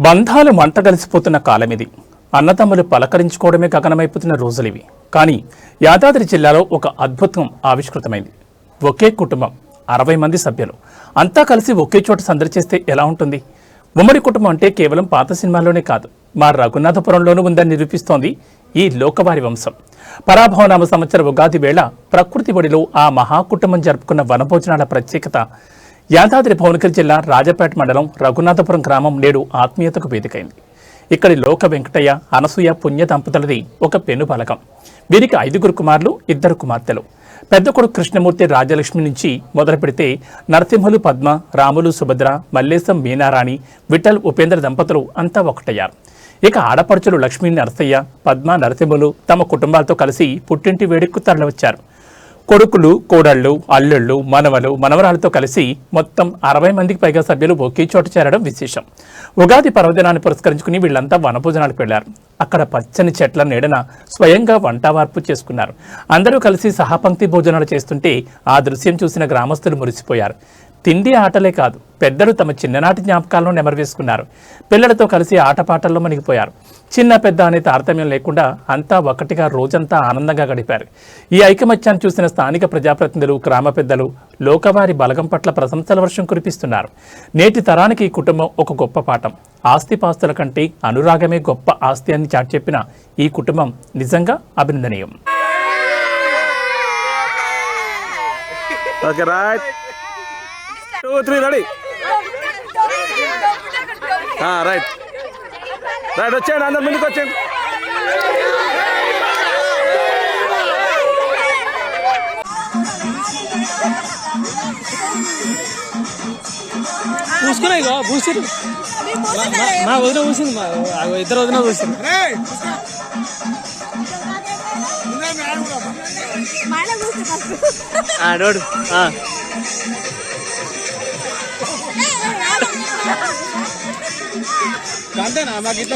బంధాలు మంట కలిసిపోతున్న కాలమిది. అన్నదమ్ములు పలకరించుకోవడమే గగనమైపోతున్న రోజులివి. కానీ యాదాద్రి జిల్లాలో ఒక అద్భుతం ఆవిష్కృతమైంది. ఒకే కుటుంబం, 60 మంది సభ్యులు అంతా కలిసి ఒకే చోట సందడి చేస్తే ఎలా ఉంటుంది? ఉమ్మడి కుటుంబం అంటే కేవలం పాత సినిమాల్లోనే కాదు, మా రఘునాథపురంలోనూ ఉందని నిరూపిస్తోంది ఈ లోకవారి వంశం. పరాభవనామ సంవత్సర ఉగాది వేళ ప్రకృతి ఒడిలో ఆ మహాకుటుంబం జరుపుకున్న వనభోజనాల ప్రత్యేకత యాదాద్రి భువనగిరి జిల్లా రాజపేట మండలం రఘునాథపురం గ్రామం నేడు ఆత్మీయతకు వేదికైంది. ఇక్కడి లోక వెంకటయ్య, అనసూయ పుణ్య దంపతులది ఒక పెను బలగం. వీరికి 5 కుమారులు, 2 కుమార్తెలు. పెద్ద కొడుకు కృష్ణమూర్తి రాజలక్ష్మి నుంచి మొదలు పెడితే నరసింహులు పద్మ, రాములు సుభద్ర, మల్లేశం మీనారాణి, విఠల్ ఉపేంద్ర దంపతులు అంతా ఒకటయ్యారు. ఇక ఆడపడుచులు లక్ష్మీ నరసయ్య, పద్మ, నరసింహులు తమ కుటుంబాలతో కలిసి పుట్టింటి వేడుకకు తరలివచ్చారు. కొడుకులు, కోడళ్ళు, అల్లుళ్ళు, మనవలు, మనవరాలతో కలిసి మొత్తం 60 మందికి పైగా సభ్యులు ఒకే చోట చేరడం విశేషం. ఉగాది పర్వదినాన్ని పురస్కరించుకుని వీళ్ళంతా వనభోజనాలకు వెళ్లారు. అక్కడ పచ్చని చెట్ల నీడన స్వయంగా వంటవార్పు చేసుకున్నారు. అందరూ కలిసి సహపంక్తి భోజనాలు చేస్తుంటే ఆ దృశ్యం చూసిన గ్రామస్తులు మురిసిపోయారు. తిండి ఆటలే కాదు, పెద్దలు తమ చిన్ననాటి జ్ఞాపకాలను నెమరువేసుకున్నారు. పిల్లలతో కలిసి ఆటపాటల్లో మునిగిపోయారు. చిన్న పెద్ద అనే తారతమ్యం లేకుండా అంతా ఒకటిగా రోజంతా ఆనందంగా గడిపారు. ఈ ఐకమత్యాన్ని చూసిన స్థానిక ప్రజాప్రతినిధులు, గ్రామ పెద్దలు లోకవారి బలగం పట్ల ప్రశంసల వర్షం కురిపిస్తున్నారు. నేటి తరానికి ఈ కుటుంబం ఒక గొప్ప పాఠం. ఆస్తిపాస్తుల కంటే అనురాగమే గొప్ప ఆస్తి అని చాటి చెప్పిన ఈ కుటుంబం నిజంగా అభినందనీయం. రైట్ వచ్చేయండి, అందరు ముందుకు వచ్చేయండి. పూసుకున్నాయి పూసారు, మా వదిన పూసింది, మా 2 వదిన పూసింది. నోడు అంతేనా? మాకు 2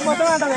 మొత్తం